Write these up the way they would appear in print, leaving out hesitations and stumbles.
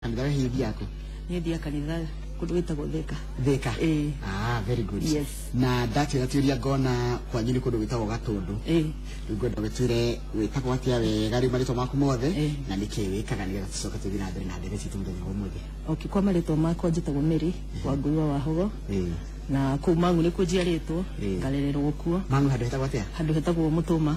Kanitha hithi yako? Nithi kanitha kundu witagwo Thika. Thika. Very good. Yes. Na ndati naturia ngona kwa nyini kundu witagwo Gatundu. Ngwenda gwitwire witagwo atia wega ri marito maku mothe na niki wikaga ni gacoka tuthi na mbere na ndege citu muthenya umuthe. Okay, kwa marito makwa njitagwo Mary wa Ngũiwa wa Hogo. Na ku Mangu ni kujiaritwo ngarererwo kuo. Mangu handu hetagwo atia? Handu hetagwo Mutuma.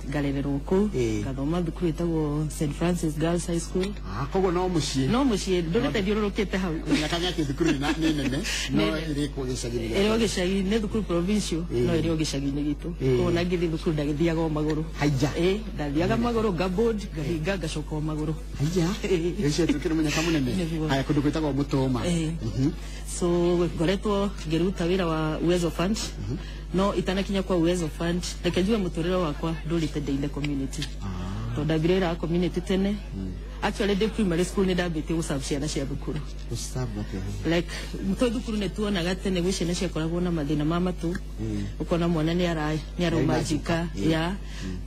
Ngarererwo ku ngathoma thukuru hetagwo St Francis Girls High School. Koguo no mucii. No mucii ndurite thiururukite hau. Na kanya ki thukuru ni nene no iri ku gicagi-ini. Iri gicagi ni thukuru provincial no iri gicagi-ini gitu. Ko na ngithi thukuru ndagithiaga o maguru. Haija. Ndathiaga maguru ngabod ngahinga ngacoka o maguru. Haija. Icio tukire munyaka munene. Haya kundu kwitagwo Mutuma. So ngoretwo ngiruta wira wa Uwezo Fund. No itanakinya kwa Uwezo Fund rekenjua muturiro wakwa ndurite in the community. To ndabirira community tene. Actually the primary school ni ndambite guserve ciana cia thukuru. Guserve okay. Like mto thukuru ne tuonaga tene gwi ciana cia koragwo na mathina ma matu. Ukona mwana ni aroma jika ya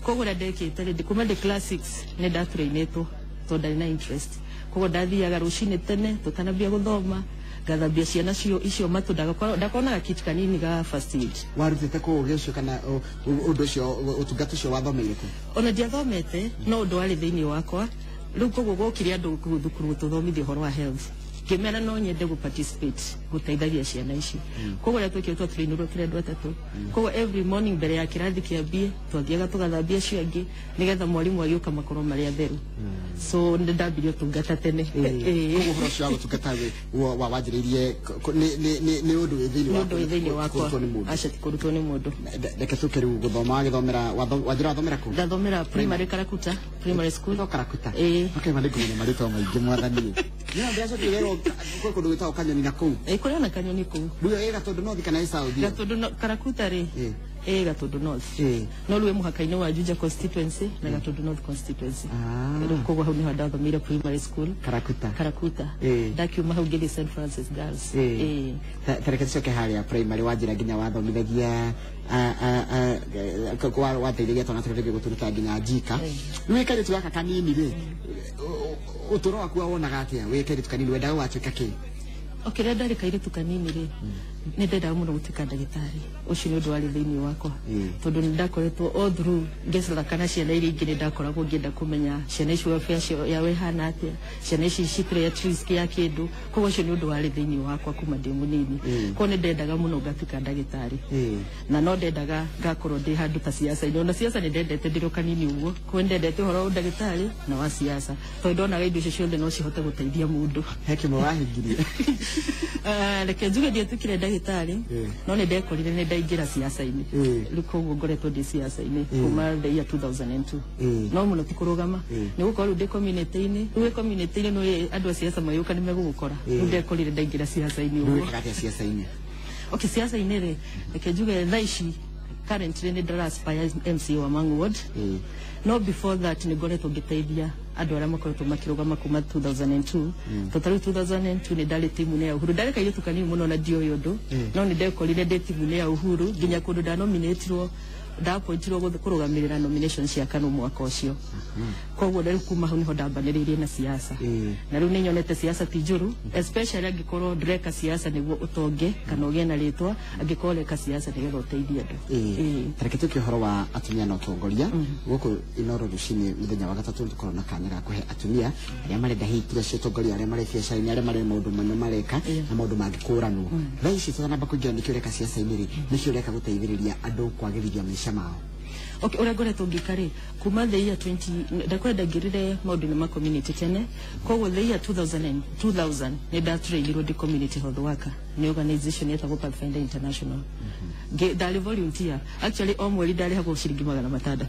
koguo ndekite ndi kuma the class 6 ni ndatrainetwo to ndari na interest. Koguo ndathiaga rucini tene tutanambia guthoma gathambia ciana icio matu ndakona kit kanini ga first aid. Warutite ko ugecio kana undu cio utungata cio wathomeire ku? Ona ndiathomete no undu wari thiini wakwa riu koguo gokire andu thukuru tuthomithie horo wa health kimera no nyende gu participate guteithagia ciana ici koguo reto kio trainirwo kirendu atatu koguo every morning mbere ya kirathi kiambie twathiaga tugathambia cio angi nigetha mwarimu agioka makoro mari atheru so ndambirio tungata tene koguo horo cio gutungata wa wanjiririe ni undu thiini wakwa aca ti kurutwo ni mundu reke tuke riu guthoma githomera wanjira thomera ku? Ndathomera primary Karakuta primary school. Karakuta okay mari ngumenya marito maingi mwathani ni ndaco tigero ko kundu witagwo Kanyoni na kuu kuria na Kanyoni kuu ruo Gatundu North kana South? Gatundu Karakuta ri Gatundu North no ruwe muhaka-ini wa Juja constituency na Gatundu North constituency koguo hau niho ndathomire primary school Karakuta ndakiuma hau ngithi St Francis Girls tareke tucoke haria primary wanjira nginya wathomithagia kwa wateithagia twana tugerie guturuta nginya njika wikari tu gaka kanini ri uturo waku wonaga atia wikari tu kanini wendaga watuika ki? Okay, ndari kairitu kanini ri ni ndenda muno gutuika ndagitari ucio ni undu wari thiini wakwa tondu ndakoretwo all through ngesora kana ciana iria ingĩ ndakoragwo ngĩenda kũmenya ciana icio welfare yawe hana atia ciana ici cikire at risk ya kĩndũ koguo ucio ni undu wari thiini wakwa kuma ndĩ mũnini koguo ni ndendaga muno ngatuika ndagitari na no ndendaga ngakorwo ndĩ handũ ta siasa-inĩ ona siasa ni ndendete ndĩrĩ kanini ũguo koguo ndendete ũhoro wa ndagitari na wa siasa tondu ndonaga indo icio ciothe no cihote gũteithia mũndũ hekima wahingirie reke njuge ndietukire ndagitari no ni ndekorire ni ndaingira siasa-ini riu koguo ngoretwo ndi siasa-ini kuma the year 2002 no muno tikurugama ni gukorwo ndi community-ini riu community-ini no andu a siasa mayuka ni megugukora riu ndekorire ndaingira siasa-ini uguo siasa-ini. Okay, siasa-ini ri reke njuge thaici currently ni ndara aspire MC wa Mangu Ward no before that ni ngoretwo ngiteithia andu aria makoretwo makirugama kuma 2002 totari 2002 ni ndari timu ni ya Uhuru ndari kairitu kanini muno na dio yondo no ni ndekorire ndi timu ni ya Uhuru nginya kundu ndanominatirwo ndapointirwo kurugamirira nomination cia KANU mwaka ucio koguo ndari kuma hau niho ndambaniririe na siasa na riu ni nyonete siasa ti njuru especially angikorwo ndreka siasa niguo utonge kana ugie na ritwa angikorwo reka siasa nigetha uteithie andu tareke tuke horo wa atumia na utongoria guku Inoro rucini muthenya wa gatatu tukorwo na kanya ga kuhe atumia aria marenda hitira cia utongoria aria mari biacara-ini aria mari maundu manene mareka na maundu mangikuranwo thaici tutanamba kuingira nikio reka siasa-ini ri nikio reka guteithiriria andu kwagirithia maisha mao. Okay, ora ngoretwo ngikari kuma the year 20 ndakwenda ngirire maundu ma community tene koguo the year 2000 ni ndatrainirwo ndi community health worker ni organization yetagwo Pathfinder International ndari volunteer actually o mweri ndarihagwo ciringi 600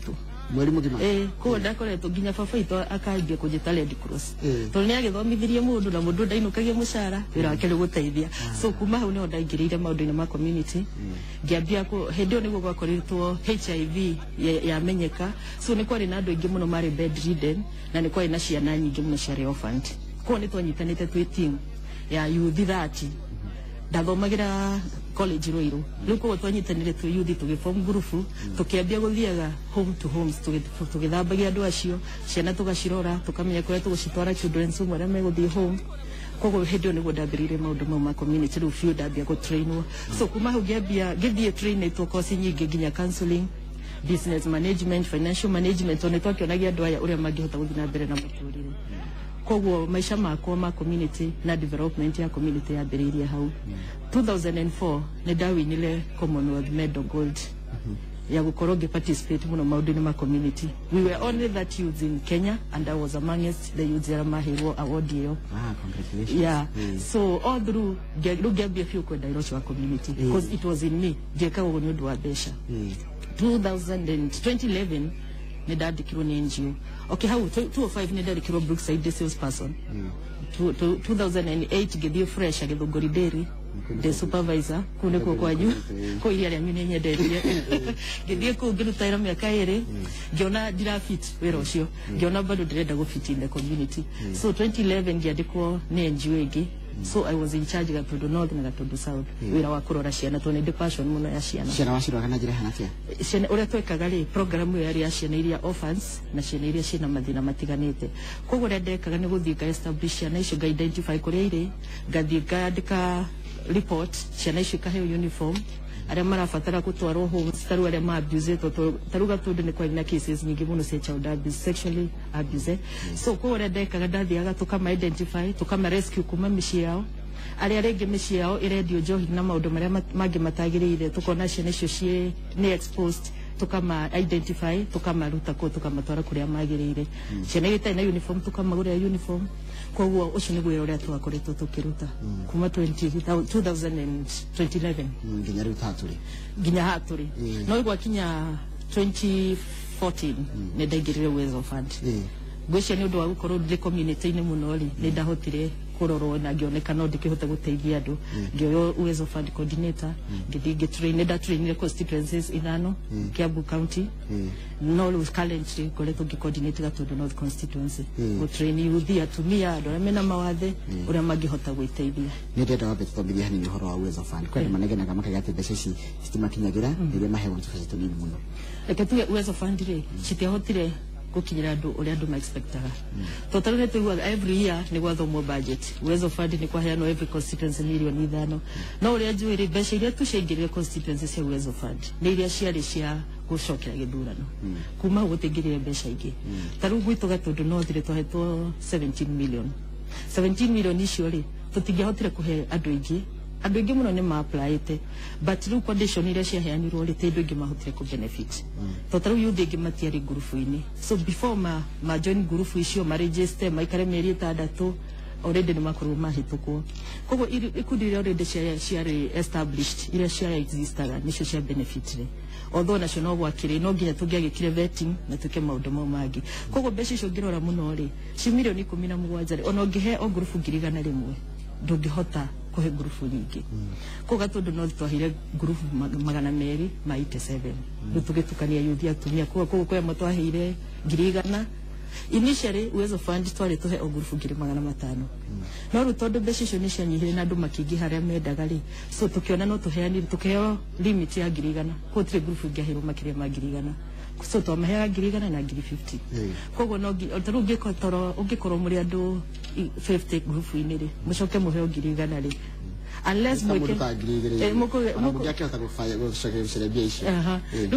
mweri mugima koguo ndakoretwo nginya baba itu akaambia kujita Red Cross tondu ni agithomithirie mundu na mundu ndainukagia mucara wira wake ni guteithia so kuma hau niho ndaingirire maundu ma community ngiambia hindi o niguo gwakorirwo HIV yamenyeka so ni kwari na andu aingi muno mari bedridden na ni kwari na ciana nyingi muno ciari orphaned koguo ni twanyitanite twi team ya youth 30 ndathomagira college Ruiru luko twanyitanire tu youth tugiform group tukiambia guthiaga home to homes tugithambagia andu acio ciana tugacirora tukamenya kuria tugucitwara children's home aria meguthii home kogo hedio niguo ndambirire maundu mau ma community riu fiu ndambia go trainwo so kuma hu githie train to course nyingi nginya counseling business management financial management one twakionagia andu aya uria mangihota guthii na mbere na muturire kogo maisha makwa ma community na development ya community ya mbiriria hau 2004 ni ndawinile Commonwealth medal gold ya gukorwo participate muno maundu ni ma community we were only that youth in Kenya and I was amongst the youth that mahirwo award yo congratulations yeah so all through gambia few kwenda irocho wa community because it was in me jeka wo nyodo wa besha 2011 ni dadikirwo ni NGO okay how 2005 ni dadikirwo Brookside sales person 2008 githio fresh agithunguri dairy the supervisor kune ko kwanyu ko iria rya mine nyenderie githie ku ngirutaira miaka iri ngiona ndira fit wira ucio ngiona bado ndirenda go fit in the community so 2011 ngiandikwo ni NGO igi so I was in charge ga Gatundu North na Gatundu South wira wa kurora ciana to ni passion muno ya ciana wacirwa kana njira hana ciana uria twekaga ri program yo ya ciana iria orphans na ciana iria ciana mathina matiganite koguo ria ndekaga ni guthii ga establish ciana icio ga identify kuria iri gathii gaandika report ciana icio kaheo uniform aria marafatara gutwarwo home taru aria ma abuse taruga tundu ni kwa ina cases nyingi muno cia child abuse sexually abuse so ko ore ndekaga ndathiaga tukama identify tukama rescue kuma micii yao aria renge micii yao irendio njohi na maundu maria mangi matagirire tukona ciana icio cie ni exposed tukama identify tukama ruta ko tukama twara kuria magirire ciana gita na uniform tukama guria uniform koguo ucio ni gwira uria twakoretwo tukiruta kuma 2011 nginya riu haturi no igwa kinya 2014 ne ndaigirire Uwezo Fund gwicia ni undu wa gukorwo ndi community ni muno ri ni ndahotire kurorwo na ngioneka no ndikihota guteithia andu ngioyo Uwezo Fund coordinator ngithii trained constituencies ithano Kiambu County no currently koretwo coordinate Gatundu North constituency go train youth atumia andu mena mawathe uria mangihota gwiteithia ni ndenda wambe tuthomithia hanini uhoro wa Uwezo Fund kwenda manegenaga makagate mbeca ici citimakinyagira iria mahewa tukaci tunini muno reke tuge Uwezo Fund ri citiahotire gukinyira andu uria andu ma expectaga totalmente tuiguaga every year ni gwathomwo budget Uwezo Fund ni kwaheanwo every constituency milioni 5 no uria njuiri mbeca iria tucengirire constituency cia Uwezo Fund ni iria ciari cia gucokera githurano kuma gutingirire mbeca ingi taru gwitu Gatundu North ri twahetwo 17 million icio ri tutingihotire kuhe andu ingi muno ni ma applyite but riu condition iria ciaheanirwo ri tindu ingi mahotire ku benefit totaru youth ingi matiari group ini so before ma join group icio ma register maikare mieri 6 already ni makorwo mahitukwo koguo ikundi iria already ciari established iria ciari existaga nicio cia benefit ri although national gwakire no nginya tungiagikire vetting na tuke maundu mau mangi koguo mbeca icio ngirora muno ri ci milioni 17 ri ona ngihe o group 100 rimwe ndungihota kuhe group nyingi ko Gatundu North twahire group 287 tugitukania youth atumia kwa mutwahire 100 initially Uwezo Fund twari tuhe o group 500 no rutondo mbeca icio ni cianyihire na andu makingi haria mendaga ri so tukiona no tuheani tukeo limit ya 100 ko tire group ingahiro makiria ma 100 so to mahera 100 na 50 koguo no ungikorwo muri andu 50 group ini ri mucoke muheo 100 ri unless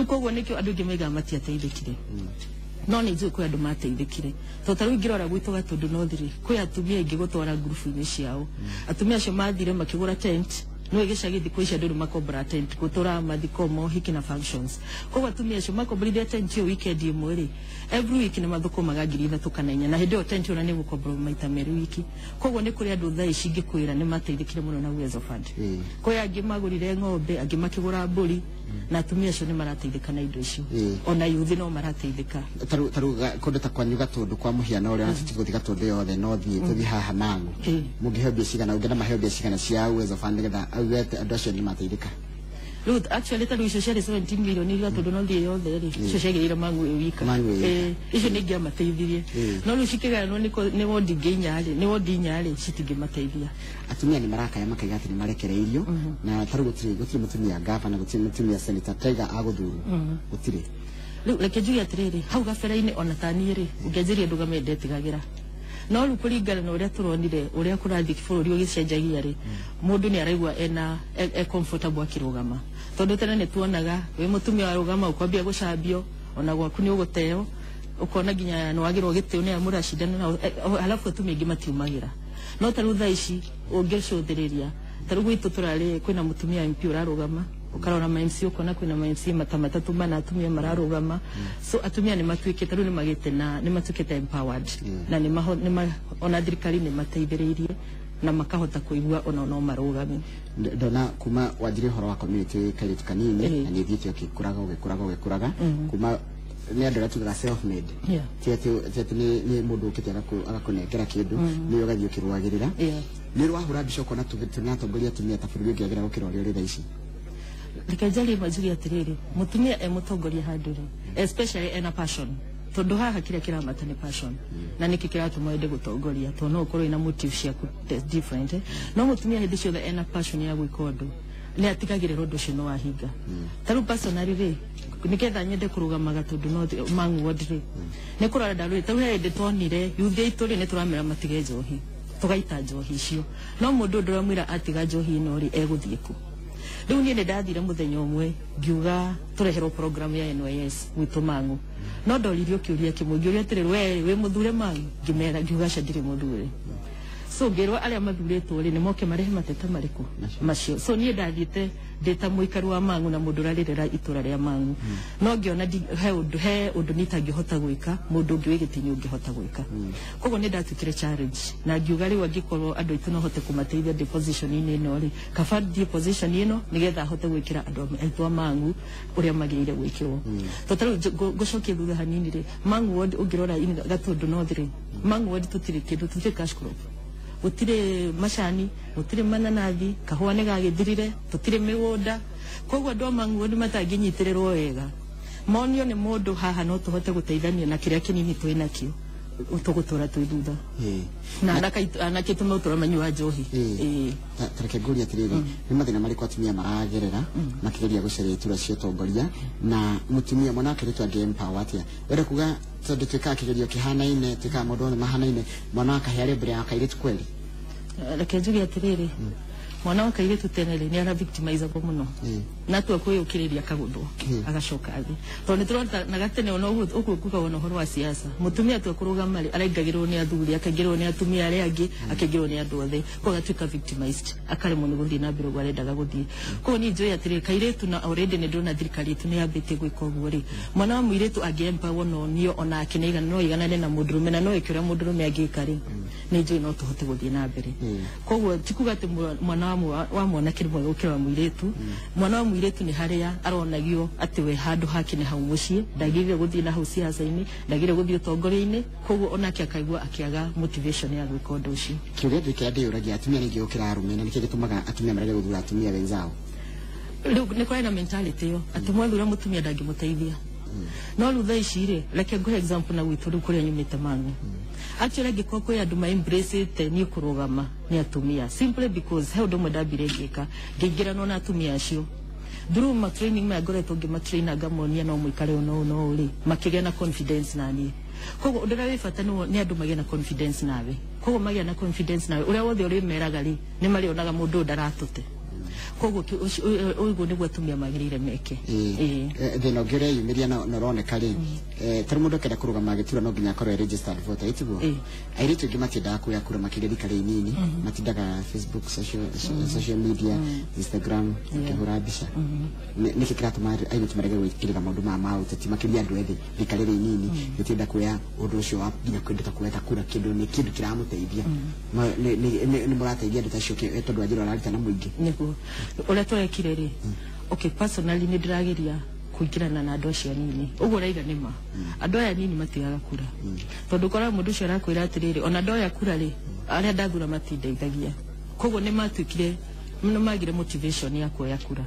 koguo nikio andu ingi maiga matiateithikire no ni njuĩ kwĩ andũ mateithĩkire to tarĩu ngĩrora gwitũ Gatundu North ri kwĩ atumia aingĩ gũtwara ngurubu-inĩ ciao atumia acio mathire makĩgũra tent no gĩcagi thikũ ici andũ nĩ makombora tent gũtũra mathiko mohiki na functions koguo atumia acio makomborithia tent iyo weekend ĩmwe ri every week nĩ mathũkũmaga 3,000 kana 4 na hĩndĩ ĩyo tent ona nĩ gũkomborwo maita merĩ wiki koguo nĩ kũrĩ andũ thaa ici ingĩkwĩra nĩ mateithĩkire mũno na Uwezo Fund kwĩ angĩ magũrire ng'ombe angĩ makĩgũra mbũri na atumia acio nĩ marateithĩka na indo icio ona youth no marateithĩka taru kundu ta kwanyu Gatundu kwa muhiana uria natutiguthi Gatundu yothe no tuthi haha Mang'u mungiheo mbia cigana ungena maheo mbia cigana cia Uwezo Fund getha augete andu acio ni mateithĩka Ruth actually ta ruisho share 17 million ira tondu no thie yothe ri icio ciagirira Mangu wika icio ningia mateithirie no ru cikigano ni wodi nginya ri ni wodi nya ri citingimateithia atumia ni marakaya makaiga ati ni marekereirio na taru gutiri mutumia gavana gutiri mutumia senator Tiger aguthuru gutiri riu reke njuge atiriri hau gabere-ini ona tani ri ungejirie nduga mendetigagira no ru kuringana na uria turonire uria kurathi bururi ugicenjagia ri mundu ni araigua ena comfortable akirugama tondu tena ni tuonaga we mutumia arugama ukwambia gucambio ona gwaku ni uguteo ukona ginya no wagirwo gitio ni amurashidana na halafu atumia ingi matiumagira no taru thaa ici ungicuthiriria taru gwitu turari kwina mutumia MP urarugama ukarora ma-MC ukona kwina ma-MC matatu mana atumia mararugama so atumia ni matuikite riu ni magite na ni matukite empowered na ni ona thirikari ni mateithiririe na makahota kuigua ona no marugame ndona kuma wajiri horo wa community kaitu kanini na ni thitio kikuraga kuma ni andå tugaga self made tiati ni mundu ukite agakunengera kindu ni ugathio kirwagirira ni rwahura mbica ukona tunatongoria atumia ta bururi ungiagira gukira uri thaa ici likajali majuri atiriri mutumia mutongoria handuri especially ena passion tondu haha kira matane passion na niki kiratuma ende gutongoria to no ukorwo ina motive ciaku different no mutumia hindi ciothe ena passion ya gwika undu ni atigagire undu ucio no wahinga taru personally ri niketha nyende kurugamaga tondu no Mangu ward ri ni kurora ndaru taru hindi tonire yuthi ituri ni turamera matige njohi tugaita njohi icio no mundu nduramwira atiga njohi no ri eguthie ku riu ni ndathire muthenya umwe ngiuga tureherwo program ya NYS gwitu Mangu no ndoririo kiuria kimwe ngiuria atiriri we muthure Mangu ngimera ngiuga candire muthure so ngirwa aria mathuretwo ri ni moke marehe matete mariku macio so ni ndathiite ndeta muikaru wa Mangu na mundu raririra itura ria Mangu no ngiona he undu nitangihota gwika mundu ngi wigitinyu ngihota gwika koguo ni ndatukire challenge na ngiuga riu angikorwo andu itu no hote kumateithia deposition ini no ri kaba deposition ino nigetha hote gwikira andu aitu Mangu uria magirire gwikirwo to taru gucokia thutha hanini ri Mangu ward ungirora gatundu no thiri Mangu ward tutiri kindu tutiri cash crop utire mashani utire mananathi kahua ni gagithirire tutire migunda koguo andu Mangu ward matanginyitirwo wega monio ni mundu haha no tuhote guteithania na kiria kinini twina kio utugutura twithutha na anake tumatura manyua njohi tareke nguri atiriri ni mathina mariko atumia maragerera makigeria guceria itura cio tongoria na mutumia mwanake ritu ange empower atia wera kuga tondu twika kigerio kihanaine twika mundu ni mahanaine mwanaka here mbere akairitu kweli reke njuge atiriri mwana wakaire tutenere ni ara victimize ko muno na tu akuyukiriria kagundo agacoka thi to ni turonta na gatene ono ukukuka ono horo wa siasa mutumia tu akuruga araigagirwo ni athuri akagirwo ni atumia ari angi akagirwo ni andu othe ko gatuika victimized akare muno guthi na biro gwarendaga guthi ko ni njoya atire kairetu na already ni ndona thirikari tu ni yambite gwika uguo ri mwana wa muiretu agempa wono nio ona akinaiga no igana na mundurume na no ikira mundurume agika ri ni njoya no tuhote guthi na mbere koguo tikuga ati mwana wa mwana kirimo gukira muiretu mwana wa muiretu ni haria aronagio ati we handu hake ni hau mucie ndagire guthii na hau siasa-ini ndagire guthii utongoria-ini koguo onake akaigua akiaga motivation ya gwika undu ucio kiuria ndike ndiuragia atumia ningi ukira arume na nikigitumaga atumia marege guthura atumia wenzao riu ni kwa ina mentality yo ati mwathura mutumia ndangimuteithia no rutha ici ri reke nguhe example na gwitu riu kuria nyumite Mangu actually ngikwa kwi andu ma embrace te ni kurugama ni atumia simply because he undu mwendambire ngika ngingira no na atumia acio through ma training ma ngoretwo ngimatraina ngamonia no muikare no uri makigea na confidence nani koguo undu ria wi bata ni andu magĩa na confidence nawe koguo magĩa na confidence nawe uria wothe uri meraga ri ni marionaga mundu ndaratute koguo uiguo niguo atumia magirire meke thina ngire yumiria na roneka ri tari mundu kenda kurugama agitura no nginya akorwo registered voter itugo airitu ngi matindaga kuya kura makigeri kare nini matindaga Facebook social media Instagram kihura mbica niki kiratuma airitu marege gwikirira maundu ma uteti makiria andu ethi rikarire nini gitinda kuya undu ucio wa nginya kwendeta kueta kura kindu ni kindu kiramuteithia ni murateithia andu tacio tondu ajira ararita na muingi niguo uria twekire ri okay personally ni ndirageria kuingirana na andu acio nini uguo raiga nima andu aya nini matigaga kura tondu kora mundu ucio arakwira atiriri ona andu aya kura ri aria ndathura matindeithagia koguo ni matwikire muno magire motivation ya kuoya kura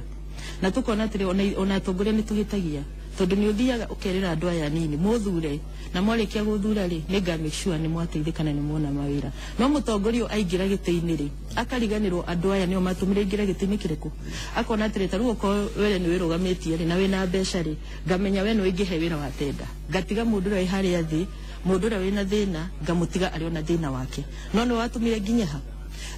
na tukona atire ona tongoria ni tugitagia tondu ni uthiaga ukerera andu aya nini muthure na mwarikia guthura ri ninga make sure ni mwateithikana ni muona mawira no mutongorio aingira gitei-ini ri akariganirwo andu aya nio matumire ingira gitei-ini kiriku akona atire taru ko were ni wirugamitie ri na wina mbeca ri ngamenya we no ingihe wira wa tenda ngatiga mundu rai hari athi mundu rai wina thina ngamutiga ari ona thina wake no no watumire nginya ha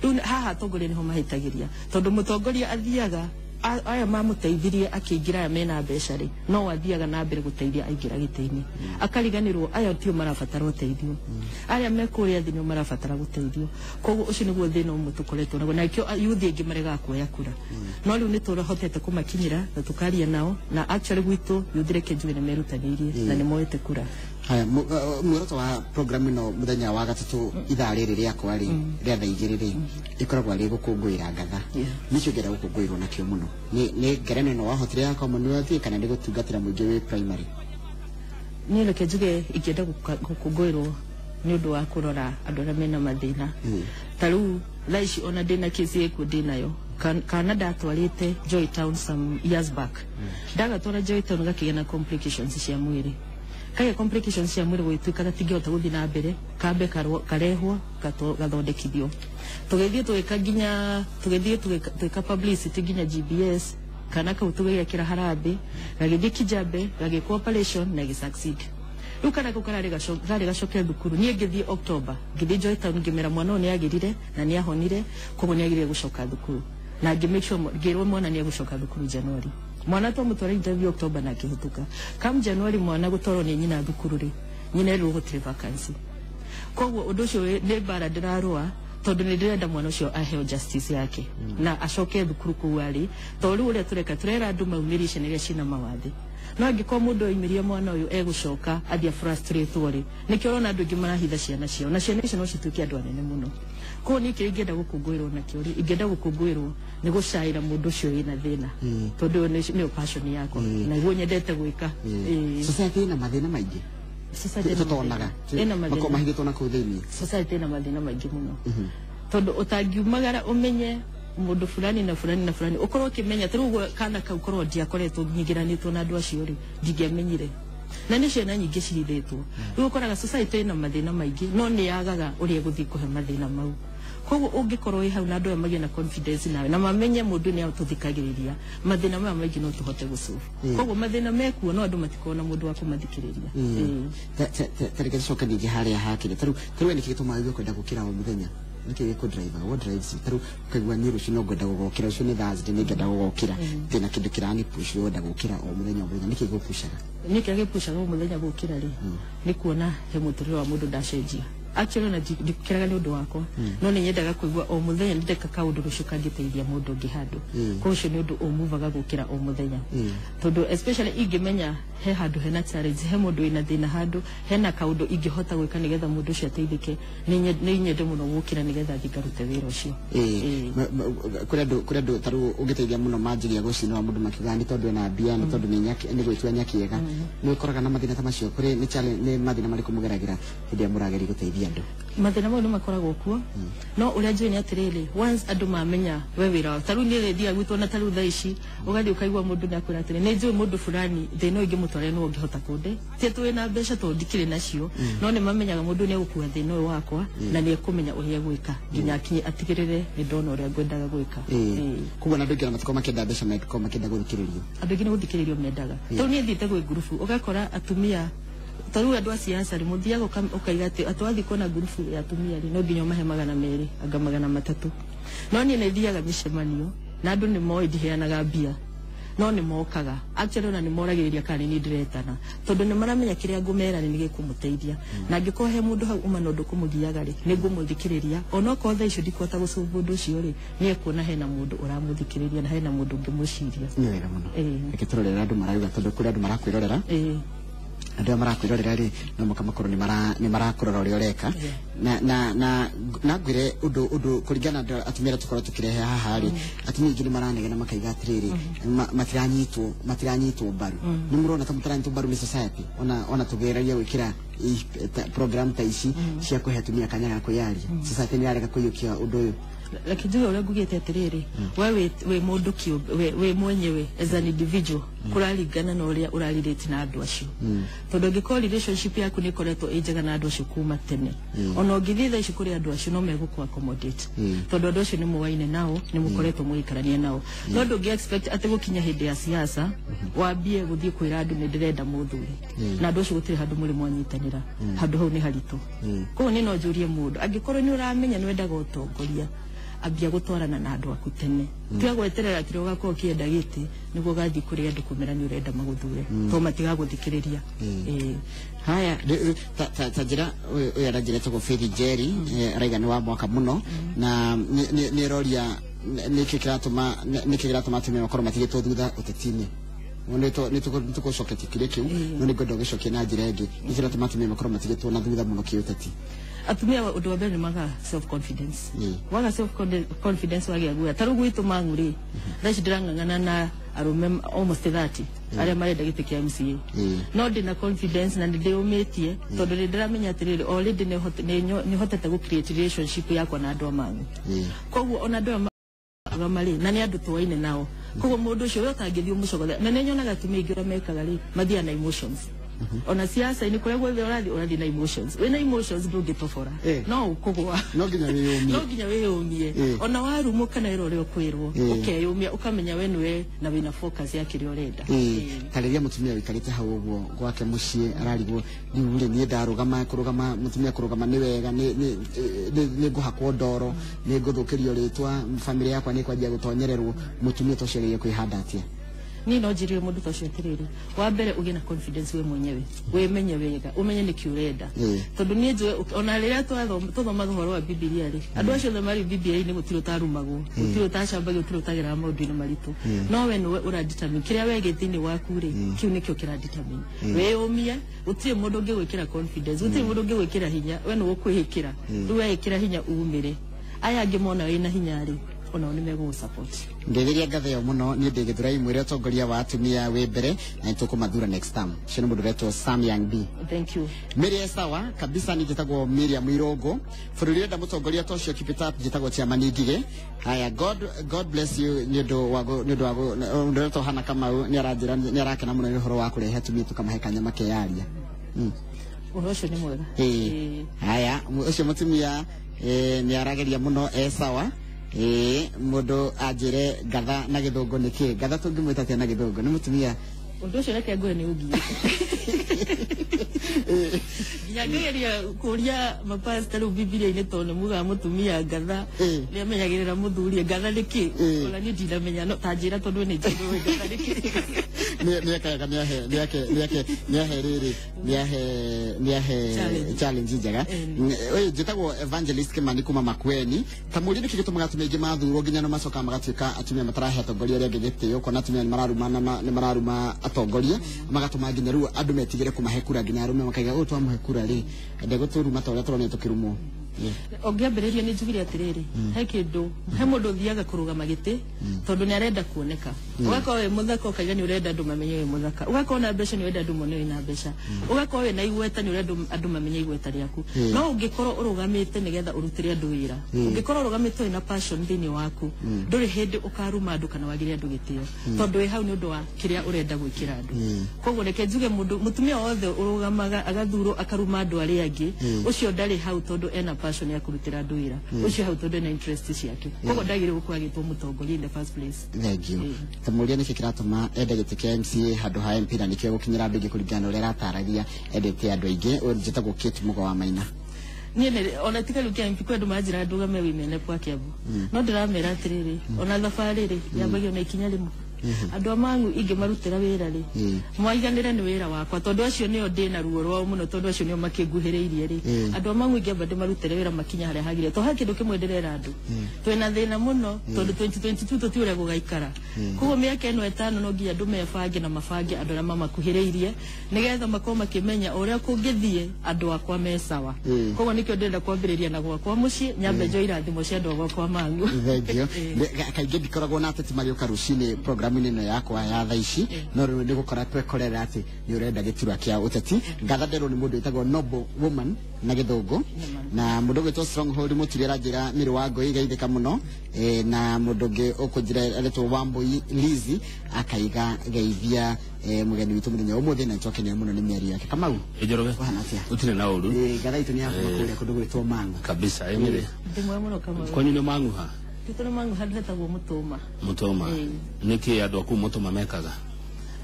riu haha tongoria niho mahitagiria tondu mutongoria athiaga aya mamuteithirie akiingira mena mbeca ri no wathiaga na mbere guteithia aingira gitei-ini akariganirwo aya tio marabatara uteithio aya mekuria thini marabatara guteithio koguo ucio niguo thina umutukoretwo naguo na ikio yuthi ingi marega kuoya kura no riu ni turahotete kumakinyira na tukaria nao na actually gwitu yuthire Kienjũge ni merutanirie na ni moete kura. Haya muoroto wa program ino muthenya wa gatatu ithaa riri riakwa ri ria thaa igiri ri ikoragwo ri gukungwira ngatha nicio ngenda gukungwirwo nakio muno ni ngerenwa ino wahotire ya Commonwealth kana ndi gutungatira muingi wi primary ni reke njuge ingenda gukungwirwo ni undu wa kurora andu aria mena mathina taru laishi ona ndina kesi ekuo ndinayo kana ndatwarite Joy Town some years back ndagatwara Joy Town gakigena complications cia mwiri kaya complications cia mwiri gwituika tingihota guthi na mbere kambe karehwo gathondekithio tugethie tuika nginya tugethie tuika publicity nginya GBS kana kau tugekira harambe gagithie Kijambe gagikwa operation na gisucceed riu kana kukarari gacoke thukuru nie ngithie October ngithie Joy Town ngimera mwana ni agirire na ni ahonire koguo ni agirire gucoka thukuru na ngimake sure ngirwo mwana ni gucoka thukuru January mwana to mutwara interview October na kihutuka kam January mwana gutoro ni nyina thukuru ri nyina ri gutire vacancy koguo undu ucio ni bara ndirarua tondu ni ndirenda mwana ucio aheo justice yake na acoke thukuru kuwari tori uria tureka turera andu maumirisha niria cina mawathi no angiko mundu oimirie mwana uyu egucoka athia frustrate wori nikio rona andu ingi marahitha ciana cio na ciana icio no cituike andu anene muno ko ni kiri ngenda gukungwirwo na kiori ingenda gukungwirwo ni gucaira mundu ucio wina thina tondu ni passion yako na iguo nyendete gwika society na mathina maingi society tutonaga mako mahithitwo na kuthini society na mathina maingi muno tondu utangiumagara umenye mundu fulani na fulani na fulani ukorwo kimenya tarugo kana ka ukorwo ndia koretwo nyigiranitwo na andu acio ri ndingiamenyire na ni ciana nyingi cirithitwo riu ukoraga society na mathina maingi no ni yagaga uria guthi kuhe mathina mau koguo ungikorwo hau na andu amagina confidence nawe na mamenye mundu ni aututhikagiriria mathina maya maingi no tuhote gusolve koguo mathina mekuo no andu matikona mundu wa kumathikiriria tarike coka ningi haria hakire taru ni kigituma yo kwenda gukira o muthenya niki ko driver what drives taru kagwa ni rucio no ngenda gukira ucio ni Thursday ni ngenda gukira thina kindu kirani push yo ngenda gukira o muthenya niki gupushaga niki agipushaga o muthenya gukira ri ni kuona he muturire wa mundu ndacenjia actually na dikiraga ni undu wakwa no ni nyendaga kuigua o muthenya ndeka kaundu rucio kangiteithia mundu ngi handu ko ucio ni undu umuvaga gukira o muthenya tondu especially ingimenya he handu hena challenge he mundu ina thina handu hena kaundu ingihota gwika nigetha mundu ucio ateithike ni nyende muno gukira nigetha thikarute wira ucio kuria ndu taru ungiteithia muno manjiria gucina wa mundu makigani tondu na bia ni tondu ni gwitua nyakiega ni ukoraga na mathina ta macio kuri ni challenge ni mathina mariku mugeragira hindi amurageri guteithia andu mathina mau makoragwo kuo no uria njui ni atiriri once andu mamenya we wira taru ni redia gwitwo na taru thaici ugathi ukaigwa mundu ni akwira atiri ni njui mundu fulani thina ingi mutware no ngihota kunde ti tu na mbeca to ndikire nacio no ni mamenyaga mundu ni gukua thina uyu wakwa na ni kumenya uria gwika nginya kinyi atigirire ni ndona uria ngwendaga gwika kuwa na ndugira matiko makenda mbeca metiko makenda guthikiririo andu ingi ni guthikiririo mendaga to ni thite gwe grupu ugakora atumia taru andu a siasa ri muthiaga ukaiga ati atwathi kona grupu ya atumia ri no nginya mahe 200 anga 300 no ni thiaga micemanio na andu ni moi ndiheanaga mbia no ni mokaga actually na ni moragiriria kana ni ndiretana tondu ni maramenya kiria ngumera ni gikumuteithia na ngikohe mundu hau uma no ndukumugiaga ri ni ngumuthikiriria ona ko tha icio ndikota gucubu ndu ucio ri ni ekuona hena mundu uramuthikiriria na hena mundu ngimuciria ni wega muno ikiturorera andu marauga tondu kuri andu marakwirorera andu marakwirorera ri no mukamakoro ni marakurora uri ureka na ngwire undu kuringana atumira tukora tukirehe haha ri atumia ingi ni maranegena makaiga atiriri matiranyitwo mbaru ni murona ta mutaranyitwo mbaru ni society ona tugeragia gwikira program ta ici cia kuhe atumia kanya ga kuyaria society ni yarega kuyukia undu uyu lakini juu ule ngugite atiriri we mundu kio we mwenyewe as an individual kurarigana na uria uralirite na andu acio tondu ngikora relationship yaku ni koretwo ejega na andu acio kuma tene ona ungithitha ici kuri andu acio no meguku accommodate tondu andu acio ni muwaine nao ni mukoretwo muikarania nao no ndu expect ati gukinya hindi ya siasa wambie guthie kwira andu ni ndirenda muthuri na andu acio gutiri handu muri mwanyitanira handu hau ni haritu ko ni no njurie mundu angikorwo ni uramenya ni wendaga utongoria abia gutwarana na andu aku tene tiga gweterera kiro gako kienda giti niguo gathi kuri andu kumera ni urenda maguthure to matiga guthikiriria haya tajira yarajire to Faith Njeri raiga ni wa mwaka muno na ni roria nikiratuma tumia makoro matigitwo thutha utetini nituko soketi kire kiu none godo geshoke na njira ingi nikiratuma tumia makoro matigitwo na thutha muno kiuteti atumia undu wa mbere maga self confidence waga self confidence wage aguya tarugu itu manguri ndaci ndirangangana na arume almost 30 aria marenda giti kia MCA no ndina confidence na ndiumitie tondu ndiramenya atiriri already ni hotete gu create relationship yakwa na andu amangu koguo ona andu amali na ni andu twaine nao koguo mundu ucio we utangithio mucogothe na ni nyonaga atumia ingi mekaga ri mathia na emotions ona siasa ni kule gwe urathi na emotions we na emotions ndungitofora no ukugwa no ginya weyumie ona warumuka na iro rio kwirwo ukeyumia ukamenya we niwe na wina focus yake rio renda kariria mutumia wikarite hau uguo gwake mucie ararigwo ni ni ndarugama kurugama mutumia kurugama ni wega ni guhakwo ndoro ni nguthukirio ritwa family yakwa ni kwajia gutonyererwo mutumia toceriye kwihanda atia ni no njirire mundu tocio tiriri wa mbere ugie na confidence we mwenyewe we menye wega umenye ni kiurenda tondu ni njwe ona riria twathoma thogoro wa Biblia ri andu acio the mari Biblia ni gutiro tarumagwo gutiro tacambagio gutiro tagira maundu ni maritu no we niwe ura determine kiria wege thini waku ri kiu nikio kira determine we umie utire mundu ungi gwikira confidence utire mundu ungi gwikira hinya we no kwihikira we ikira hinya umire aya ngimona wina hinya ri ona ni mego support ngetheria ngatheo muno ni ndigithura imwire utongoria wa atumia we mbere na tukumathura next time shino mundu reto Sam Young B thank you Miriam sawa kabisa ni jitagwo Miriam Irogo fururi enda mutongoria tocio kipita jitagwo cia maningige haya God bless you nyondo wago reto hana kama ni aranjira ni arakena muno ni horo wa kurehe atumia tukamahekanya makeyaria urocio ni mwega haya ucio mutumia ni arageria muno sawa mundu ajire gatha na githungu niki gatha tungimwita tia na githungu ni mutumia undu ucio reke ngwe ni ugi nyageria kuria mapastor Biblia ine tone muga mutumia gatha ni amenyagirira muthuri gatha niki ola ni ndinamenya no tanjira tondu ni njiru gatha niki ni akaga ni ahe challenge njega oye jitagwo Evangelist Kimani kuma Makweni tamuri niki gitumaga tumeje mathuro ginya no macoka magatuika atumia matarahe atongoria ria ngegete yoko na atumia ni mararuma atongoria magatuma ginya ru andu metigire kumahe kura ginya arume makaiga o twamuhe kura ri ndego turuma toria turone tukirumo ongiambiriria ni njugire atiriri he kindu he mundu thiaga kurugama giti tondu ni arenda kuoneka ugakora we muthaka ukaiga ni urenda andu mamenye we muthaka ugakora na mbeca ni urenda andu mone na mbeca ugakora we na igweta ni urenda andu mamenye igweta riaku no ungikorwo urugamite nigetha urutire andu wira ungikorwo urugamite na passion thini waku nduri hindi ukaruma andu kana wagire andu gitio tondu we hau ni undu wa kiria urenda gwikira andu koguo reke njuge mundu mutumia wothe urugamaga agathuro akaruma andu aria angi ucio ndari hau tondu ena passion ya kurutira andu wira ucio hau tondu na interest ciake koguo ndagire gukwagitwo mutongoria in the first place thank you tamuria niki kiratuma ende gitike MCA handu ha MP na nikio gukinyira andu kuringana uria rataragia endete andu aingi urjitagwo Kate Mugo wa Maina niene ona tika lukia MP kwendu majira nduga me wimene kwa Kiambu no ndiramera atiriri ona thabarĩ ri yambagio na ikinya rimwe andu amangu inge marutira wira ri mwaiganire ni wira wakwa tondu acio nio ndina ruo rwao muno tondu acio nio makiguhiriirie ri andu amangu inge bade marutire wira makinya haria hagire to hakindu kimwenderera andu twina thina muno tondu 2022 tutiure gugaikara kugo miaka eno etano no nginya andu mebange na mabange andu aria mamakuhiriirie nigetha makoma makimenya uria kungithie andu akwa mesawa kugo nikio ndenda kwambiriria na gwakwa mucii nyambe njo irathimo cia andu akwa mangu thank you kaige ndikoragwo na ateti marioka rucini program programu ino yakwa ya thaici no riu ndigukora twekorera ati ni urenda gitura kia uteti ngathandero ni mundu itagwo Noble Woman na githungu na mundu gwitwo Stronghold mutirira njira miri wa ngoi gaithika muno na mundu ngi ukunjira aretwo Wambui Lizi akaiga geithia mugeni witu muthenya umuthi na ncokenera muno ni miari yake Kamau Njoroge utire na uru gathaito ni yakwa kuria kundu gwitwo Mangu kabisa emire ndimwe muno Kamau kwanyu ni Mangu ha Titone Mangu hadletagwo Mutuma niki andu aku Mutuma mekaga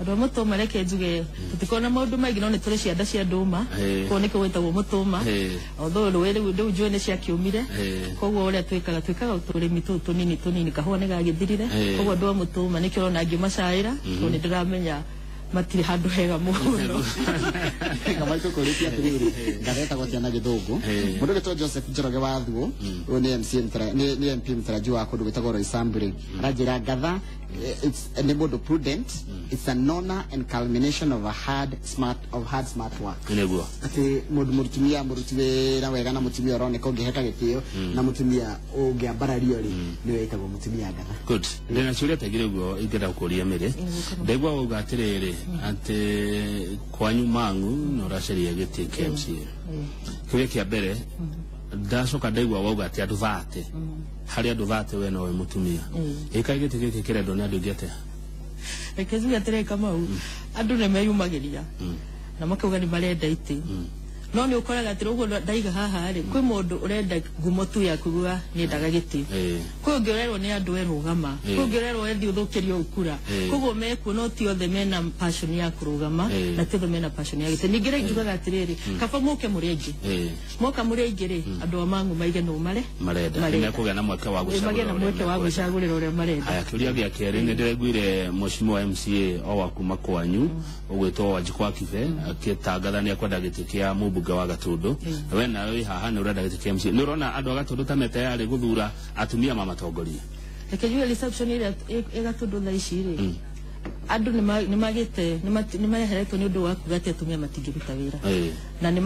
andu Mutuma reke njuge tutikona maundu maingi no ni turi cianda cia nduma ko niko wetagwo Mutuma although rwere ndu njone cia kiumire koguo uria twikaga uturimi tunini kahua ni gagithirire koguo andu Mutuma nikio rona ngi macaira ko ni ndiramenya matiri handu hega muno ngamaito kuritia tiriri ngareta kwa ciana githungu mundu gitwa Joseph Njoroge wa Thuo ni MP mtaraji wa kundu gwitagwo Roysambu rajira gatha it's a neighborhood prudent it's an honor and culmination of hard smart work neguo ati mundu murutumia murutiwe na wega na mutumia oroneka ungiheka gitio na mutumia ungiambarario ri ni wetagwo mutumia gatha good ndena churia tagire guo ingenda kuria mere ndegwa ugatiriri ati kwanyu Mangu no raceria giti KMC kire kia mbere ndacoka ndaigua wauga ati andu thate hari andu thate we nowe mutumia ikaigite giki kirendo ni andu ngete ekezuga tere Kamau andu ne meyumagiria na makauga ni marenda iti no ni ukoraga ati uguo ndaiga haha ri kwi mundu urenda ngumo tu ya kugua ni ndaga giti kwi ungirerwo ni andu erugama kwi ungirerwo ethi uthukirio ukura koguo meku no ti othe mena passion ya kurugama na ti othe mena passion ya giti ningire njugaga atiriri kaba muke murengi moka murengi ri andu a Mangu maige no marenda ni kugia na mweke wa gucagura magena mweke wa gucagurira uria marenda aya kiuria gia keri ni ndireguire mushimo wa MCA o wakuma kwanyu ugwitwo Wanjikwa Kibe akitangathania kwenda giti kia mbunge wa Gatundu we na we haha ni urenda giti kia MCA ni urona andu a Gatundu ta metayari guthura atumia mamatongoria ekejua reception ile Gatundu thaici ri andu ni magite ni maheretwo ni undu wa kugate atumia matingiruta wira na ni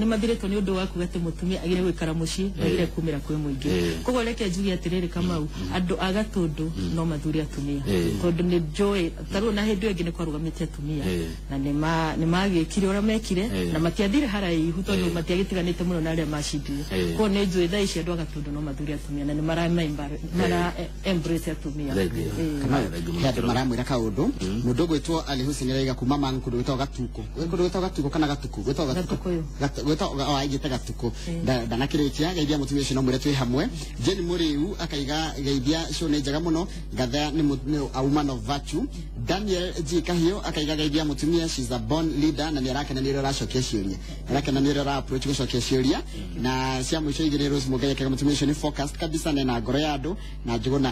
mathiretwo ni undu wa kugate mutumia agire gwikara mucii agire kumira kwi muingi koguo reke njuge atiriri Kamau andu a Gatundu no mathuri atumia tondu ni joy taru na hindu ingi ni kwarugamite atumia na ni magikire ura mekire na matiathire haraihu tondu matiagitiganite muno na aria macindire koguo ni njui thaa ici andu a Gatundu no mathuri atumia na ni mara embrace atumia Kamau maramwira kaundu mundu gwitwo Ali Hussein raiga kuma Mangu kundu gwitwo Gatuko kana Gatuku gwitwo aigite Gatuku ndanakirikia geithia mutumia ucio no mwire twi hamwe Jeni Muriu akaiga geithia cio ni njega muno ngatha ni a woman of virtue Daniel G Kahio akaiga geithia mutumia she's a born leader na ni arakena ni racokia ciuria arakena ni ra approach gucokia ciuria na cia mwico igire Rose Mugai akaga mutumia ucio ni focused kabisa na ngoro ya andu na njuguna